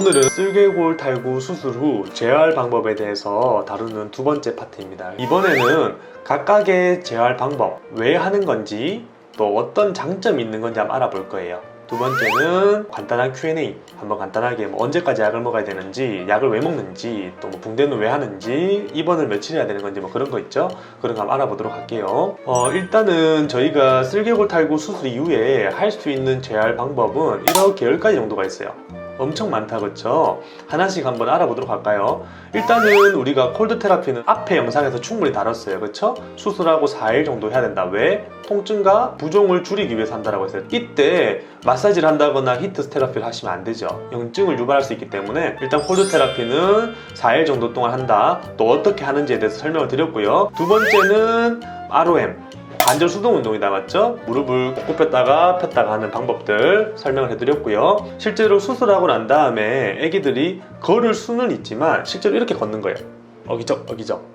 오늘은 쓸개골 탈구 수술 후 재활 방법에 대해서 다루는 두 번째 파트입니다. 이번에는 각각의 재활 방법, 왜 하는 건지 또 어떤 장점이 있는 건지 한번 알아볼 거예요. 두 번째는 간단한 Q&A, 한번 간단하게 언제까지 약을 먹어야 되는지, 약을 왜 먹는지, 또 붕대는 왜 하는지, 입원을 며칠 해야 되는 건지 그런 거 있죠? 그런 거 한번 알아보도록 할게요. 일단은 저희가 쓸개골 탈구 수술 이후에 할 수 있는 재활 방법은 이렇게 10가지 정도가 있어요. 엄청 많다, 그쵸? 하나씩 한번 알아보도록 할까요? 일단은 우리가 콜드 테라피는 앞에 영상에서 충분히 다뤘어요, 그쵸? 수술하고 4일 정도 해야 된다. 왜? 통증과 부종을 줄이기 위해서 한다고 했어요. 이때 마사지를 한다거나 히트 테라피를 하시면 안 되죠. 염증을 유발할 수 있기 때문에 일단 콜드 테라피는 4일 정도 동안 한다. 또 어떻게 하는지에 대해서 설명을 드렸고요. 두 번째는 ROM, 관절 수동 운동이다, 맞죠? 무릎을 꼭 굽혔다가 폈다가 하는 방법들 설명을 해드렸고요. 실제로 수술하고 난 다음에 애기들이 걸을 수는 있지만 실제로 이렇게 걷는 거예요. 어기적.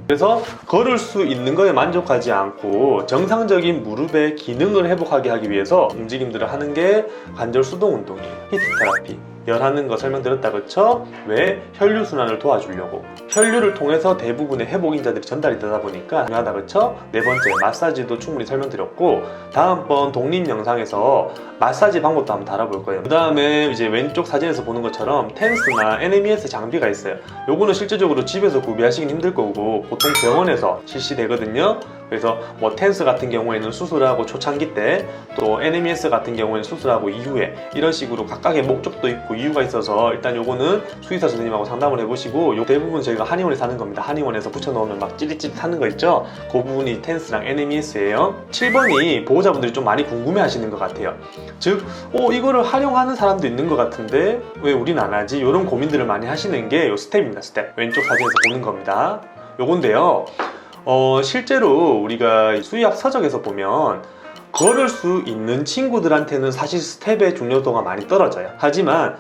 그래서 걸을 수 있는 거에 만족하지 않고 정상적인 무릎의 기능을 회복하게 하기 위해서 움직임들을 하는 게 관절 수동 운동이에요. 히트 테라피, 열하는 거 설명드렸다, 그쵸? 왜? 혈류순환을 도와주려고. 혈류를 통해서 대부분의 회복인자들이 전달이 되다 보니까 중요하다, 그쵸? 네 번째, 마사지도 충분히 설명드렸고, 다음번 독립 영상에서 마사지 방법도 한번 다뤄볼 거예요. 그 다음에 이제 왼쪽 사진에서 보는 것처럼 텐스나 NMES 장비가 있어요. 요거는 실제적으로 집에서 구비하시긴 힘들 거고 보통 병원에서 실시되거든요. 그래서 텐스 같은 경우에는 수술하고 초창기 때, 또 NMES 같은 경우에는 수술하고 이후에, 이런 식으로 각각의 목적도 있고 이유가 있어서 일단 요거는 수의사 선생님하고 상담을 해보시고, 대부분 저희가 한의원에서 하는 겁니다. 한의원에서 붙여놓으면 막 찌릿찌릿 하는 거 있죠? 그 부분이 텐스랑 NMES예요 7번이 보호자분들이 좀 많이 궁금해 하시는 것 같아요. 즉, 이거를 활용하는 사람도 있는 것 같은데 왜 우린 안 하지? 이런 고민들을 많이 하시는 게 요 스텝입니다. 스텝. 왼쪽 사진에서 보는 겁니다. 요건데요, 실제로 우리가 수의학 서적에서 보면 걸을 수 있는 친구들한테는 사실 스텝의 중요도가 많이 떨어져요. 하지만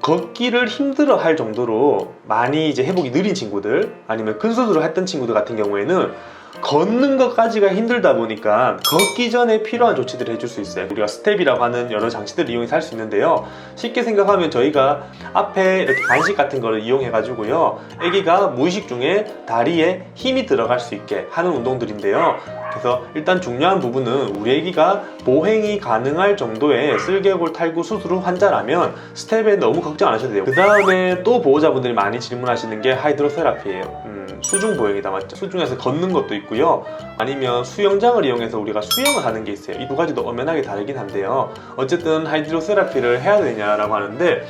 걷기를 힘들어 할 정도로 많이 이제 회복이 느린 친구들, 아니면 큰 수술을 했던 친구들 같은 경우에는 걷는 것까지가 힘들다 보니까 걷기 전에 필요한 조치들을 해줄 수 있어요. 우리가 스텝이라고 하는 여러 장치들을 이용해서 할 수 있는데요, 쉽게 생각하면 저희가 앞에 이렇게 간식 같은 거를 이용해 가지고요, 아기가 무의식 중에 다리에 힘이 들어갈 수 있게 하는 운동들인데요, 그래서 일단 중요한 부분은 우리 아기가 보행이 가능할 정도의 쓸개골 탈구 수술 후 환자라면 스텝에 너무 걱정 안 하셔도 돼요. 그 다음에 또 보호자분들이 많이 질문하시는 게 하이드로세라피예요. 수중 보행이다, 맞죠? 수중에서 걷는 것도 있고요, 아니면 수영장을 이용해서 우리가 수영을 하는 게 있어요. 이 두 가지도 엄연하게 다르긴 한데요, 어쨌든 하이드로세라피를 해야 되냐라고 하는데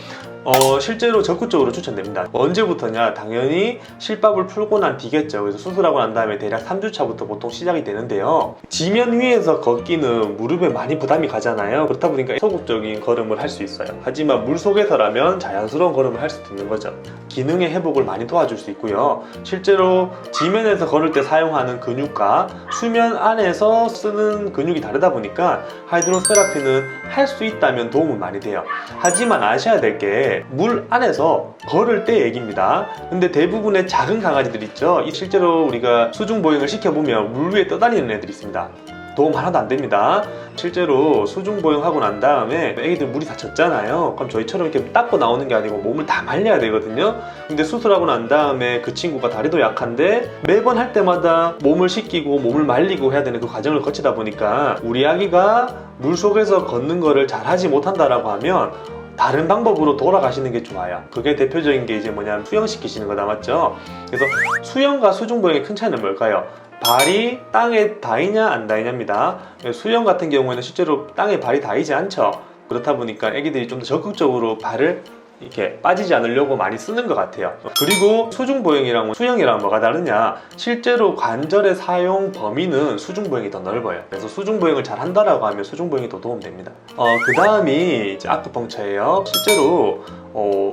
실제로 적극적으로 추천됩니다. 언제부터냐? 당연히 실밥을 풀고 난 뒤겠죠. 그래서 수술하고 난 다음에 대략 3주차부터 보통 시작이 되는데요, 지면 위에서 걷기는 무릎에 많이 부담이 가잖아요. 그렇다 보니까 소극적인 걸음을 할 수 있어요. 하지만 물속에서라면 자연스러운 걸음을 할 수도 있는 거죠. 기능의 회복을 많이 도와줄 수 있고요, 실제로 지면에서 걸을 때 사용하는 근육과 수면 안에서 쓰는 근육이 다르다 보니까 하이드로세라피는 할 수 있다면 도움은 많이 돼요. 하지만 아셔야 될 게 물 안에서 걸을 때 얘기입니다. 근데 대부분의 작은 강아지들 있죠, 실제로 우리가 수중 보행을 시켜보면 물 위에 떠다니는 애들이 있습니다. 도움 하나도 안 됩니다. 실제로 수중 보행하고 난 다음에 애기들 물이 다 젖잖아요. 그럼 저희처럼 이렇게 닦고 나오는 게 아니고 몸을 다 말려야 되거든요. 근데 수술하고 난 다음에 그 친구가 다리도 약한데 매번 할 때마다 몸을 씻기고 몸을 말리고 해야 되는 그 과정을 거치다 보니까 우리 아기가 물속에서 걷는 거를 잘 하지 못한다라고 하면 다른 방법으로 돌아가시는 게 좋아요. 그게 대표적인 게 이제 뭐냐면 수영시키시는 거다, 맞죠? 그래서 수영과 수중보행의 큰 차이는 뭘까요? 발이 땅에 닿이냐 안 닿이냐입니다. 수영 같은 경우에는 실제로 땅에 발이 닿이지 않죠. 그렇다 보니까 애기들이 좀 더 적극적으로 발을 이렇게 빠지지 않으려고 많이 쓰는 것 같아요. 그리고 수중보행이랑 수영이랑 뭐가 다르냐? 실제로 관절의 사용 범위는 수중보행이 더 넓어요. 그래서 수중보행을 잘 한다라고 하면 수중보행이 더 도움됩니다. 그 다음이 이제 아쿠펑처예요. 실제로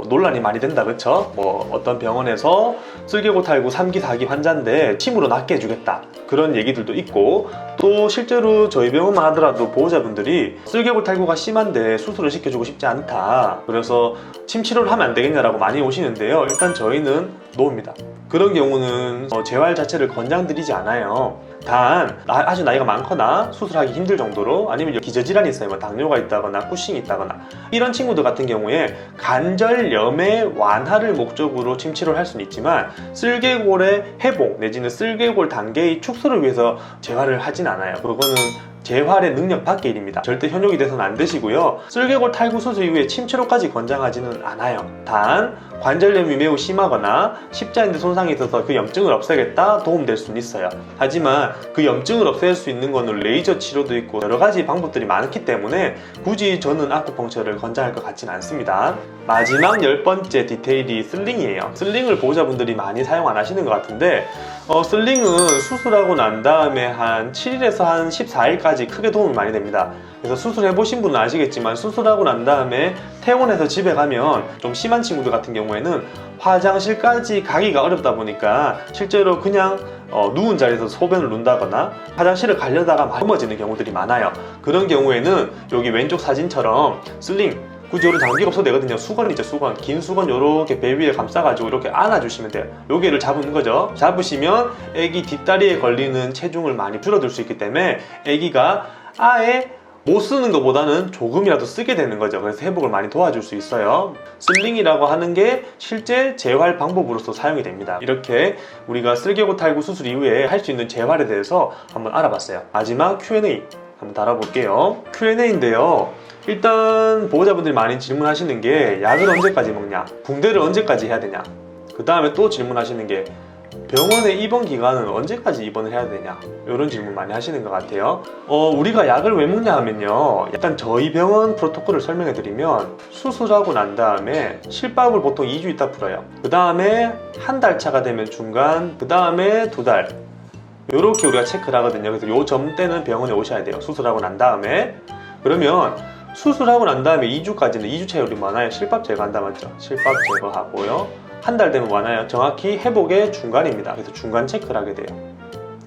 논란이 많이 된다, 그쵸? 어떤 병원에서 쓸개골 탈구 3기, 4기 환자인데 침으로 낫게 해주겠다, 그런 얘기들도 있고, 또 실제로 저희 병원만 하더라도 보호자분들이 쓸개골 탈구가 심한데 수술을 시켜주고 싶지 않다, 그래서 침 치료를 하면 안 되겠냐라고 많이 오시는데요, 일단 저희는 노입니다. 그런 경우는 재활 자체를 권장드리지 않아요. 단 아주 나이가 많거나 수술하기 힘들 정도로, 아니면 기저질환이 있어요. 뭐 당뇨가 있다거나 쿠싱이 있다거나 이런 친구들 같은 경우에 관절염의 완화를 목적으로 침치료를 할 수는 있지만 쓸개골의 회복 내지는 쓸개골 단계의 축소를 위해서 재활을 하진 않아요. 그거는 재활의 능력 밖의 일입니다. 절대 현혹이 돼서는 안 되시고요. 쓸개골 탈구 수술 이후에 침치료까지 권장하지는 않아요. 단 관절염이 매우 심하거나 십자인대 손상이 있어서 그 염증을 없애겠다 도움될 수는 있어요. 하지만 그 염증을 없앨 수 있는 거는 레이저 치료도 있고 여러 가지 방법들이 많기 때문에 굳이 저는 아쿠펑처를 권장할 것 같지는 않습니다. 마지막 10번째 디테일이 슬링이에요. 슬링을 보호자분들이 많이 사용 안 하시는 것 같은데 슬링은 수술하고 난 다음에 한 7일에서 한 14일까지 크게 도움이 많이 됩니다. 그래서 수술해보신 분은 아시겠지만 수술하고 난 다음에 퇴원해서 집에 가면 좀 심한 친구들 같은 경우에는 화장실까지 가기가 어렵다 보니까 실제로 그냥 누운 자리에서 소변을 눈다거나 화장실을 가려다가 넘어지는 경우들이 많아요. 그런 경우에는 여기 왼쪽 사진처럼 슬링, 굳이 요런 장비가 없어도 되거든요. 수건 있죠, 수건. 긴 수건 요렇게 배 위에 감싸가지고 이렇게 안아주시면 돼요. 여기를 잡는 거죠. 잡으시면 애기 뒷다리에 걸리는 체중을 많이 줄어들 수 있기 때문에 애기가 아예 못 쓰는 것보다는 조금이라도 쓰게 되는 거죠. 그래서 회복을 많이 도와줄 수 있어요. 슬링이라고 하는 게 실제 재활 방법으로서 사용이 됩니다. 이렇게 우리가 쓸개골 탈구 수술 이후에 할 수 있는 재활에 대해서 한번 알아봤어요. 마지막 Q&A 한번 달아볼게요. Q&A인데요. 일단 보호자분들이 많이 질문하시는 게 약을 언제까지 먹냐, 붕대를 언제까지 해야 되냐, 그 다음에 또 질문하시는 게 병원에 입원 기간은 언제까지 입원을 해야 되냐, 이런 질문 많이 하시는 것 같아요. 우리가 약을 왜 먹냐 하면요, 일단 저희 병원 프로토콜을 설명해 드리면 수술하고 난 다음에 실밥을 보통 2주 있다 풀어요. 그 다음에 한 달 차가 되면 중간, 그 다음에 2달, 이렇게 우리가 체크를 하거든요. 그래서 요 점 때는 병원에 오셔야 돼요. 수술하고 난 다음에. 그러면 수술하고 난 다음에 2주까지는 2주차에 우리 많아요. 실밥 제거한다 맞죠? 실밥 제거하고요. 한 달 되면 많아요. 정확히 회복의 중간입니다. 그래서 중간 체크를 하게 돼요.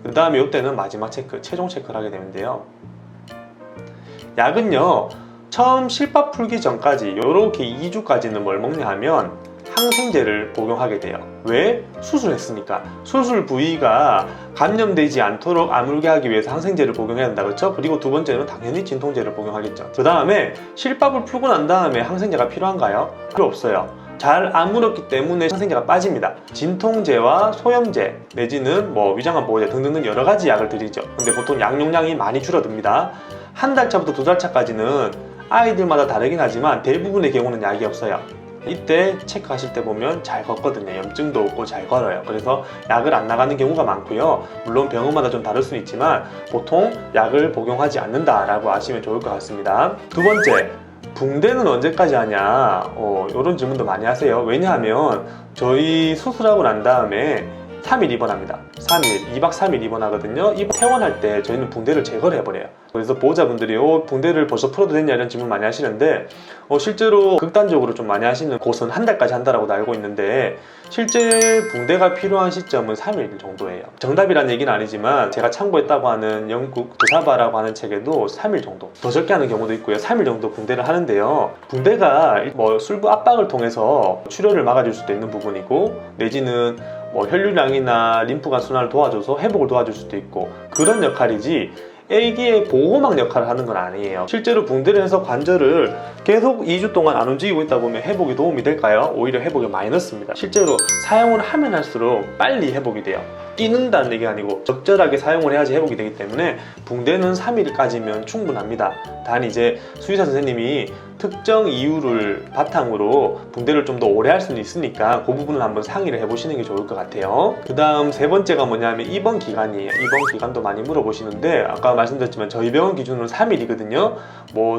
그 다음에 이때는 마지막 체크, 최종 체크를 하게 되는데요. 약은요, 처음 실밥 풀기 전까지 이렇게 2주까지는 뭘 먹냐 하면 항생제를 복용하게 돼요. 왜? 수술했으니까. 수술 부위가 감염되지 않도록 아물게 하기 위해서 항생제를 복용해야 된다, 그렇죠? 그리고 두 번째는 당연히 진통제를 복용하겠죠. 그 다음에 실밥을 풀고 난 다음에 항생제가 필요한가요? 필요 없어요. 잘 아물었기 때문에 항생제가 빠집니다. 진통제와 소염제 내지는 뭐 위장암 보호제 등등 여러 가지 약을 드리죠. 근데 보통 약용량이 많이 줄어듭니다. 한 달 차부터 2달 차까지는 아이들마다 다르긴 하지만 대부분의 경우는 약이 없어요. 이때 체크하실 때 보면 잘 걷거든요. 염증도 없고 잘 걸어요. 그래서 약을 안 나가는 경우가 많고요. 물론 병원마다 좀 다를 수는 있지만 보통 약을 복용하지 않는다라고 아시면 좋을 것 같습니다. 두 번째, 붕대는 언제까지 하냐? 이런 질문도 많이 하세요. 왜냐하면 저희 수술하고 난 다음에 3일 입원합니다. 3일, 2박 3일 입원하거든요. 퇴원할 때 저희는 붕대를 제거를 해버려요. 그래서 보호자분들이 붕대를 벌써 풀어도 됐냐 이런 질문 많이 하시는데 실제로 극단적으로 좀 많이 하시는 곳은 한 달까지 한다라고 알고 있는데 실제 붕대가 필요한 시점은 3일 정도예요. 정답이란 얘기는 아니지만 제가 참고했다고 하는 영국 드사바라고 하는 책에도 3일 정도, 더 적게 하는 경우도 있고요. 3일 정도 붕대를 하는데요. 붕대가 술부 압박을 통해서 출혈을 막아줄 수도 있는 부분이고 내지는 혈류량이나 림프관 순환을 도와줘서 회복을 도와줄 수도 있고 그런 역할이지 애기의 보호막 역할을 하는 건 아니에요. 실제로 붕대를 해서 관절을 계속 2주 동안 안 움직이고 있다 보면 회복이 도움이 될까요? 오히려 회복이 마이너스입니다. 실제로 사용을 하면 할수록 빨리 회복이 돼요. 뛰는다는 얘기가 아니고 적절하게 사용을 해야지 회복이 되기 때문에 붕대는 3일까지면 충분합니다. 단 이제 수의사 선생님이 특정 이유를 바탕으로 붕대를 좀 더 오래 할 수는 있으니까 그 부분은 한번 상의를 해보시는 게 좋을 것 같아요. 그 다음 세 번째가 뭐냐면 입원 기간이에요. 입원 기간도 많이 물어보시는데 아까 말씀드렸지만 저희 병원 기준으로 3일이거든요.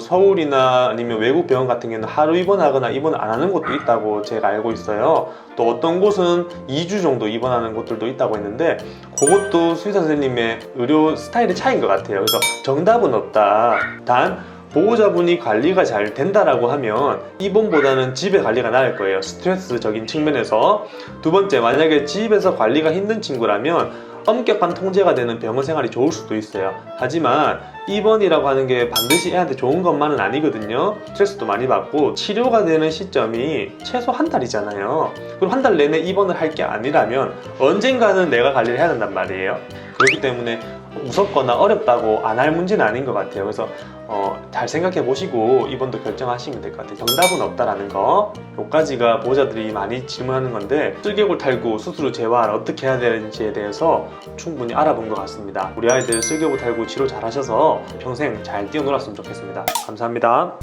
서울이나 아니면 외국 병원 같은 경우는 하루 입원하거나 입원 안 하는 곳도 있다고 제가 알고 있어요. 또 어떤 곳은 2주 정도 입원하는 곳들도 있다고 했는데 그것도 수의사 선생님의 의료 스타일의 차이인 것 같아요. 그래서 정답은 없다. 단 보호자분이 관리가 잘 된다라고 하면 입원보다는 집에 관리가 나을 거예요. 스트레스적인 측면에서. 두 번째, 만약에 집에서 관리가 힘든 친구라면 엄격한 통제가 되는 병원 생활이 좋을 수도 있어요. 하지만 입원이라고 하는 게 반드시 애한테 좋은 것만은 아니거든요. 스트레스도 많이 받고 치료가 되는 시점이 최소 한 달이잖아요. 그럼 한 달 내내 입원을 할 게 아니라면 언젠가는 내가 관리를 해야 된단 말이에요. 그렇기 때문에 무섭거나 어렵다고 안 할 문제는 아닌 것 같아요. 그래서 잘 생각해 보시고 이번도 결정하시면 될 것 같아요. 정답은 없다라는 거. 요까지가 보호자들이 많이 질문하는 건데 슬개골 탈구 수술 후 재활 어떻게 해야 되는지에 대해서 충분히 알아본 것 같습니다. 우리 아이들 슬개골 탈구 치료 잘 하셔서 평생 잘 뛰어놀았으면 좋겠습니다. 감사합니다.